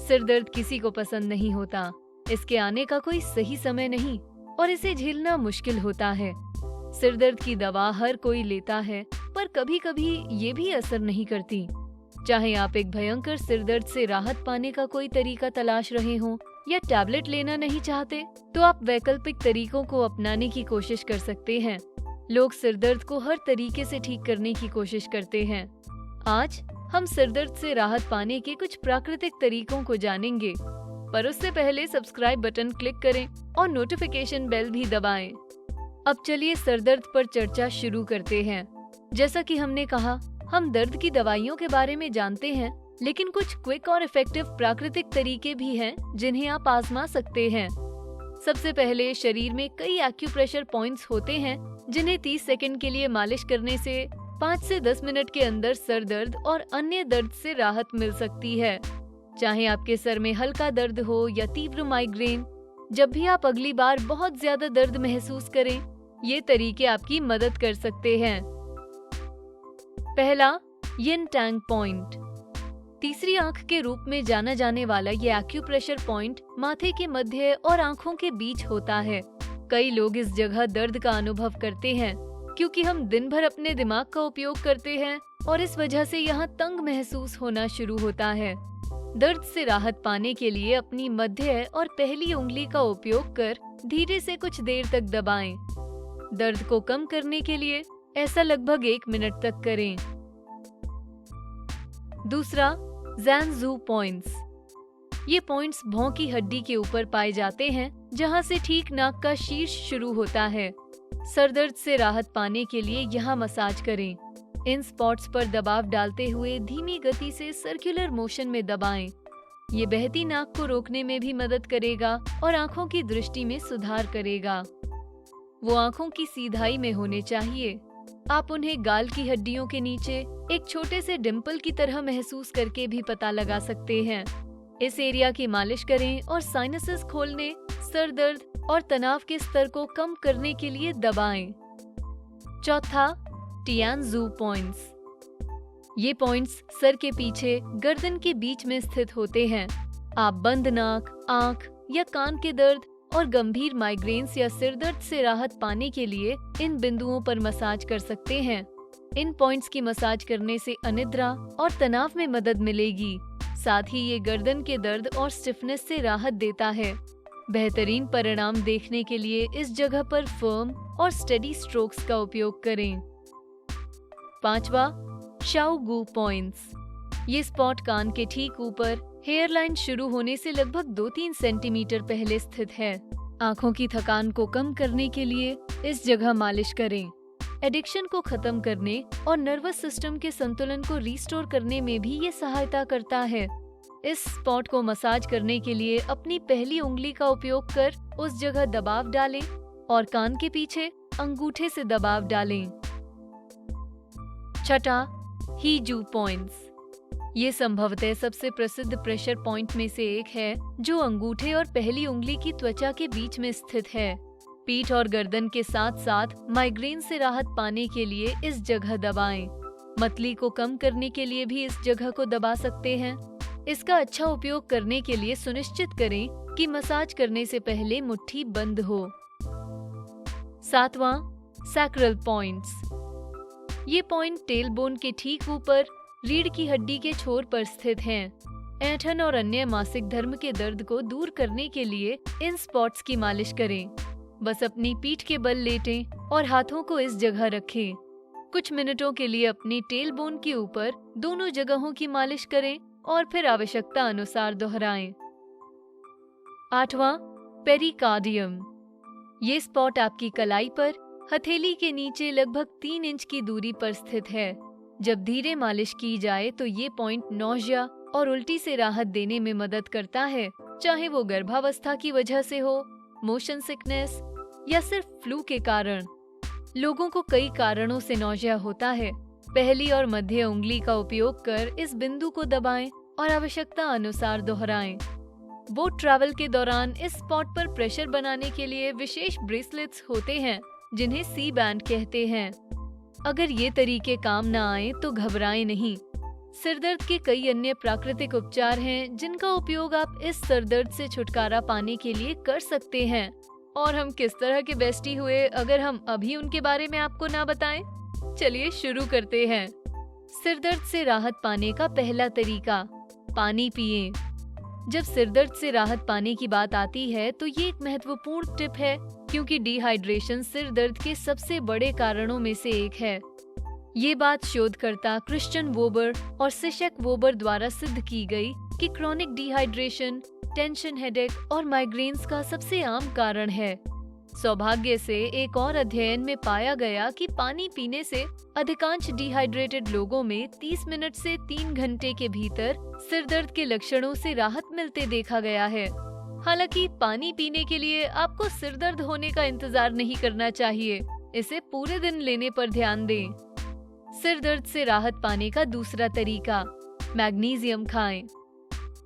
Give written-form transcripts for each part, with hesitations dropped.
सिर दर्द किसी को पसंद नहीं होता। इसके आने का कोई सही समय नहीं और इसे झेलना मुश्किल होता है। सिर दर्द की दवा हर कोई लेता है, पर कभी कभी ये भी असर नहीं करती। चाहे आप एक भयंकर सिर दर्द से राहत पाने का कोई तरीका तलाश रहे हों या टैबलेट लेना नहीं चाहते, तो आप वैकल्पिक तरीकों को अपनाने की कोशिश कर सकते हैं। लोग सिर दर्द को हर तरीके से ठीक करने की कोशिश करते हैं। आज हम सिर दर्द से राहत पाने के कुछ प्राकृतिक तरीकों को जानेंगे, पर उससे पहले सब्सक्राइब बटन क्लिक करें और नोटिफिकेशन बेल भी दबाएं। अब चलिए सिर दर्द पर चर्चा शुरू करते हैं। जैसा कि हमने कहा, हम दर्द की दवाइयों के बारे में जानते हैं, लेकिन कुछ क्विक और इफेक्टिव प्राकृतिक तरीके भी हैं जिन्हें आप आजमा सकते हैं। सबसे पहले, शरीर में कई एक्यूप्रेशर पॉइंट्स होते हैं जिन्हें 30 सेकंड के लिए मालिश करने से 5 से 10 मिनट के अंदर सर दर्द और अन्य दर्द से राहत मिल सकती है। चाहे आपके सर में हल्का दर्द हो या तीव्र माइग्रेन, जब भी आप अगली बार बहुत ज्यादा दर्द महसूस करें, ये तरीके आपकी मदद कर सकते हैं। पहला, यिन टैंग पॉइंट। तीसरी आंख के रूप में जाना जाने वाला ये एक्यूप्रेशर पॉइंट माथे के मध्य और आंखों के बीच होता है। कई लोग इस जगह दर्द का अनुभव करते हैं क्योंकि हम दिन भर अपने दिमाग का उपयोग करते हैं और इस वजह से यहाँ तंग महसूस होना शुरू होता है। दर्द से राहत पाने के लिए अपनी मध्य और पहली उंगली का उपयोग कर धीरे से कुछ देर तक दबाएं। दर्द को कम करने के लिए ऐसा लगभग 1 मिनट तक करें। दूसरा, ज़ैनज़ू पॉइंट्स। ये पॉइंट्स भौं की हड्डी के ऊपर पाए जाते हैं, जहां से ठीक नाक का शीर्ष शुरू होता है। सर दर्द से राहत पाने के लिए यहाँ मसाज करें। इन स्पॉट्स पर दबाव डालते हुए धीमी गति से सर्कुलर मोशन में दबाएं। ये बहती नाक को रोकने में भी मदद करेगा और आंखों की दृष्टि में सुधार करेगा। वो आंखों की सीधाई में होने चाहिए। आप उन्हें गाल की हड्डियों के नीचे एक छोटे से डिम्पल की तरह महसूस करके भी पता लगा सकते हैं। इस एरिया की मालिश करें और साइनसेस खोलने, सर दर्द और तनाव के स्तर को कम करने के लिए दबाएं। चौथा, टियानज़ू पॉइंट्स। ये पॉइंट्स सर के पीछे गर्दन के बीच में स्थित होते हैं। आप बंद नाक, आंख या कान के दर्द और गंभीर माइग्रेन्स या सिर दर्द से राहत पाने के लिए इन बिंदुओं पर मसाज कर सकते हैं। इन पॉइंट्स की मसाज करने से अनिद्रा और तनाव में मदद मिलेगी। साथ ही ये गर्दन के दर्द और स्टिफनेस से राहत देता है। बेहतरीन परिणाम देखने के लिए इस जगह पर फर्म और स्टेडी स्ट्रोक्स का उपयोग करें। पांचवा, शाओ गू पॉइंट्स। ये स्पॉट कान के ठीक ऊपर हेयरलाइन शुरू होने से लगभग 2-3 सेंटीमीटर पहले स्थित है। आंखों की थकान को कम करने के लिए इस जगह मालिश करें। एडिक्शन को खत्म करने और नर्वस सिस्टम के संतुलन को रिस्टोर करने में भी ये सहायता करता है। इस स्पॉट को मसाज करने के लिए अपनी पहली उंगली का उपयोग कर उस जगह दबाव डालें और कान के पीछे अंगूठे से दबाव डालें। छठा, हीजू पॉइंट्स। ये संभवतः सबसे प्रसिद्ध प्रेशर पॉइंट में से एक है, जो अंगूठे और पहली उंगली की त्वचा के बीच में स्थित है। पीठ और गर्दन के साथ साथ माइग्रेन से राहत पाने के लिए इस जगह दबाएं। मतली को कम करने के लिए भी इस जगह को दबा सकते हैं। इसका अच्छा उपयोग करने के लिए सुनिश्चित करें कि मसाज करने से पहले मुट्ठी बंद हो। सातवां, सैक्रल पॉइंट्स। ये पॉइंट टेलबोन के ठीक ऊपर रीढ़ की हड्डी के छोर पर स्थित हैं। ऐंठन और अन्य मासिक धर्म के दर्द को दूर करने के लिए इन स्पॉट्स की मालिश करें। बस अपनी पीठ के बल लेटें और हाथों को इस जगह रखें। कुछ मिनटों के लिए अपनी टेलबोन के ऊपर दोनों जगहों की मालिश करें और फिर आवश्यकता अनुसार दोहराएं। आठवां, पेरिकार्डियम। ये स्पॉट आपकी कलाई पर हथेली के नीचे लगभग 3 इंच की दूरी पर स्थित है। जब धीरे मालिश की जाए तो ये पॉइंट नौजिया और उल्टी से राहत देने में मदद करता है, चाहे वो गर्भावस्था की वजह से हो, मोशन सिकनेस या सिर्फ फ्लू के कारण। लोगों को कई कारणों से नौजिया होता है। पहली और मध्य उंगली का उपयोग कर इस बिंदु को दबाएं और आवश्यकता अनुसार दोहराएं। बोट ट्रैवल के दौरान इस स्पॉट पर प्रेशर बनाने के लिए विशेष ब्रेसलेट्स होते हैं, जिन्हें सी बैंड कहते हैं। अगर ये तरीके काम ना आए तो घबराएं नहीं। सिरदर्द के कई अन्य प्राकृतिक उपचार हैं जिनका उपयोग आप इस सिरदर्द से छुटकारा पाने के लिए कर सकते हैं। और हम किस तरह के बेस्टी हुए अगर हम अभी उनके बारे में आपको ना बताएं? चलिए शुरू करते हैं। सिरदर्द से राहत पाने का पहला तरीका, पानी पिएं। जब सिरदर्द से राहत पाने की बात आती है तो ये एक महत्वपूर्ण टिप है, क्योंकि डिहाइड्रेशन सिरदर्द के सबसे बड़े कारणों में से एक है। ये बात शोधकर्ता क्रिश्चियन वोबर और सिशेक वोबर द्वारा सिद्ध की गई कि क्रॉनिक डिहाइड्रेशन, टेंशन, हेडेक और माइग्रेन्स का सबसे आम कारण है। सौभाग्य से एक और अध्ययन में पाया गया कि पानी पीने से अधिकांश डिहाइड्रेटेड लोगों में 30 मिनट से 3 घंटे के भीतर सिरदर्द के लक्षणों से राहत मिलते देखा गया है। हालांकि पानी पीने के लिए आपको सिरदर्द होने का इंतजार नहीं करना चाहिए, इसे पूरे दिन लेने पर ध्यान दें। सिरदर्द से राहत पाने का दूसरा तरीका, मैग्नीशियम खाएं।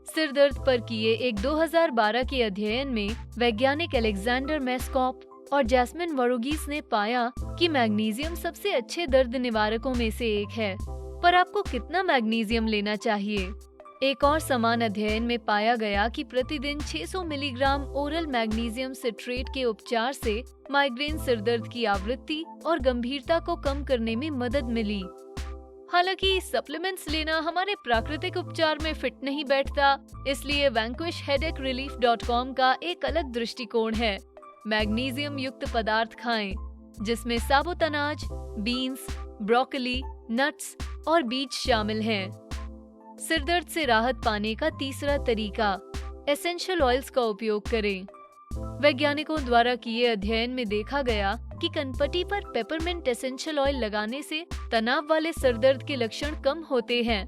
सिरदर्द पर किए एक 2012 के अध्ययन में वैज्ञानिक अलेक्जेंडर मेस्कॉप और जैस्मिन वरुगीस ने पाया कि मैग्नीशियम सबसे अच्छे दर्द निवारकों में से एक है। पर आपको कितना मैग्नीशियम लेना चाहिए? एक और समान अध्ययन में पाया गया कि प्रतिदिन 600 मिलीग्राम ओरल मैग्नीशियम सिट्रेट के उपचार से माइग्रेन सिरदर्द की आवृत्ति और गंभीरता को कम करने में मदद मिली। हालांकि सप्लीमेंट्स लेना हमारे प्राकृतिक उपचार में फिट नहीं बैठता, इसलिए vanquishheadacherelief.com का एक अलग दृष्टिकोण है। मैग्नीशियम युक्त पदार्थ खाएं, जिसमें साबुत अनाज, बीन्स, ब्रोकली, नट्स और बीज शामिल हैं। सिरदर्द से राहत पाने का तीसरा तरीका, एसेंशियल ऑयल्स का उपयोग करें। वैज्ञानिकों द्वारा किए अध्ययन में देखा गया कि कनपटी पर पेपरमिंट एसेंशियल ऑयल लगाने से तनाव वाले सिरदर्द के लक्षण कम होते हैं।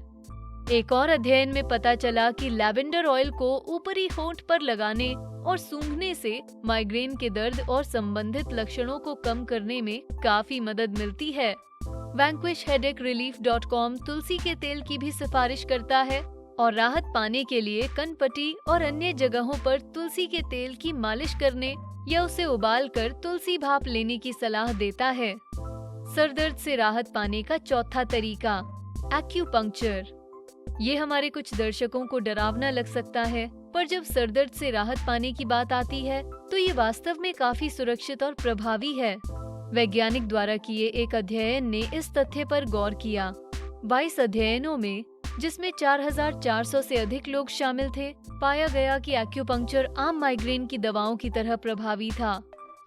एक और अध्ययन में पता चला कि लैवेंडर ऑयल को ऊपरी होंठ पर लगाने और सूंघने से माइग्रेन के दर्द और संबंधित लक्षणों को कम करने में काफी मदद मिलती है। vanquishheadacherelief.com तुलसी के तेल की भी सिफारिश करता है और राहत पाने के लिए कनपटी और अन्य जगहों पर तुलसी के तेल की मालिश करने या उसे उबालकर तुलसी भाप लेने की सलाह देता है। सरदर्द से राहत पाने का चौथा तरीका, एक्यूपंक्चर। ये हमारे कुछ दर्शकों को डरावना लग सकता है, पर जब सरदर्द से राहत पाने की बात आती है तो ये वास्तव में काफी सुरक्षित और प्रभावी है। वैज्ञानिक द्वारा किए एक अध्ययन ने इस तथ्य पर गौर किया। 22 अध्ययनों में, जिसमें 4400 से अधिक लोग शामिल थे, पाया गया कि एक्यूपंक्चर आम माइग्रेन की दवाओं की तरह प्रभावी था।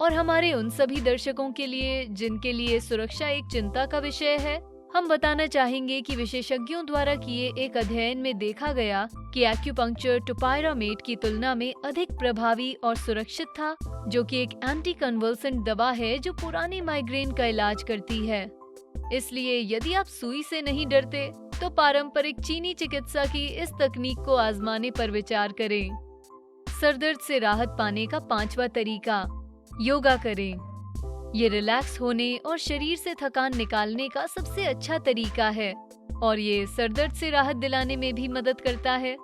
और हमारे उन सभी दर्शकों के लिए जिनके लिए सुरक्षा एक चिंता का विषय है, हम बताना चाहेंगे कि विशेषज्ञों द्वारा किए एक अध्ययन में देखा गया कि एक्यूपंक्चर टोपाइरामेट की तुलना में अधिक प्रभावी और सुरक्षित था, जो कि एक एंटी कन्वल्सेंट दवा है जो पुरानी माइग्रेन का इलाज करती है। इसलिए यदि आप सुई से नहीं डरते तो पारंपरिक चीनी चिकित्सा की इस तकनीक को आजमाने पर विचार करें। सरदर्द से राहत पाने का पांचवा तरीका, योगा करें। ये रिलैक्स होने और शरीर से थकान निकालने का सबसे अच्छा तरीका है और ये सरदर्द से राहत दिलाने में भी मदद करता है।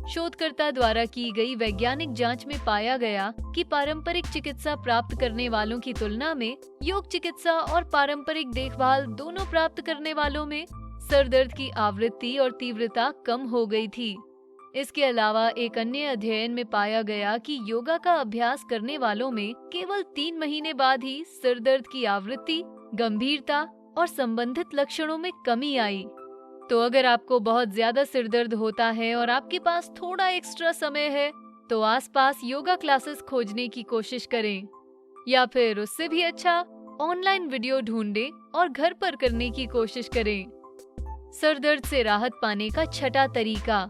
शोधकर्ता द्वारा की गई वैज्ञानिक जांच में पाया गया कि पारंपरिक चिकित्सा प्राप्त करने वालों की तुलना में योग चिकित्सा और पारंपरिक देखभाल दोनों प्राप्त करने वालों में सरदर्द की आवृत्ति और तीव्रता कम हो गई थी। इसके अलावा एक अन्य अध्ययन में पाया गया कि योगा का अभ्यास करने वालों में केवल 3 महीने बाद ही सिरदर्द की आवृत्ति, गंभीरता और संबंधित लक्षणों में कमी आई। तो अगर आपको बहुत ज्यादा सिरदर्द होता है और आपके पास थोड़ा एक्स्ट्रा समय है, तो आसपास योगा क्लासेस खोजने की कोशिश करें, या फिर उससे भी अच्छा ऑनलाइन वीडियो ढूंढें और घर पर करने की कोशिश करें। सरदर्द से राहत पाने का छठा तरीका,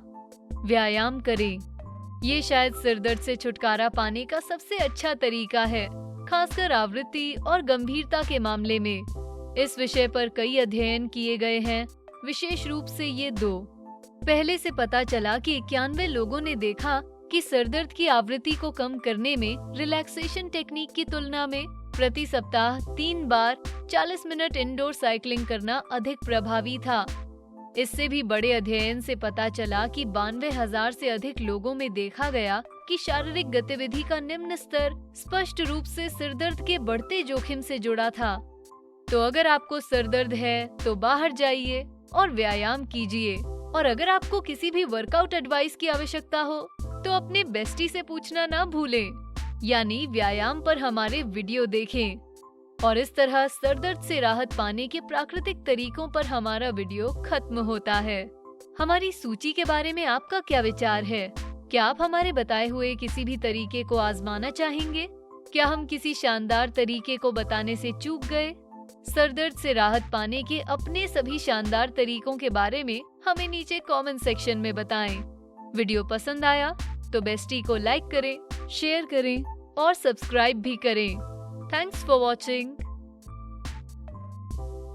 व्यायाम करें। ये शायद सिरदर्द से छुटकारा पाने का सबसे अच्छा तरीका है, खासकर आवृत्ति और गंभीरता के मामले में। इस विषय पर कई अध्ययन किए गए हैं, विशेष रूप से ये 2। पहले से पता चला कि 91 लोगों ने देखा कि सरदर्द की आवृत्ति को कम करने में रिलैक्सेशन टेक्निक की तुलना में प्रति सप्ताह 3 बार 40 मिनट इंडोर साइकिलिंग करना अधिक प्रभावी था। इससे भी बड़े अध्ययन से पता चला कि 92,000 से अधिक लोगों में देखा गया कि शारीरिक गतिविधि का निम्न स्तर स्पष्ट रूप से सिरदर्द के बढ़ते जोखिम से जुड़ा था। तो अगर आपको सिरदर्द है तो बाहर जाइए और व्यायाम कीजिए। और अगर आपको किसी भी वर्कआउट एडवाइस की आवश्यकता हो तो अपने बेस्टी से पूछना ना भूलें, यानी व्यायाम पर हमारे वीडियो देखें। और इस तरह सरदर्द से राहत पाने के प्राकृतिक तरीकों पर हमारा वीडियो खत्म होता है। हमारी सूची के बारे में आपका क्या विचार है? क्या आप हमारे बताए हुए किसी भी तरीके को आजमाना चाहेंगे? क्या हम किसी शानदार तरीके को बताने से चूक गए? सरदर्द से राहत पाने के अपने सभी शानदार तरीकों के बारे में हमें नीचे कमेंट सेक्शन में बताएं। वीडियो पसंद आया तो बेस्टी को लाइक करें, शेयर करें और सब्सक्राइब भी करें। Thanks for watching.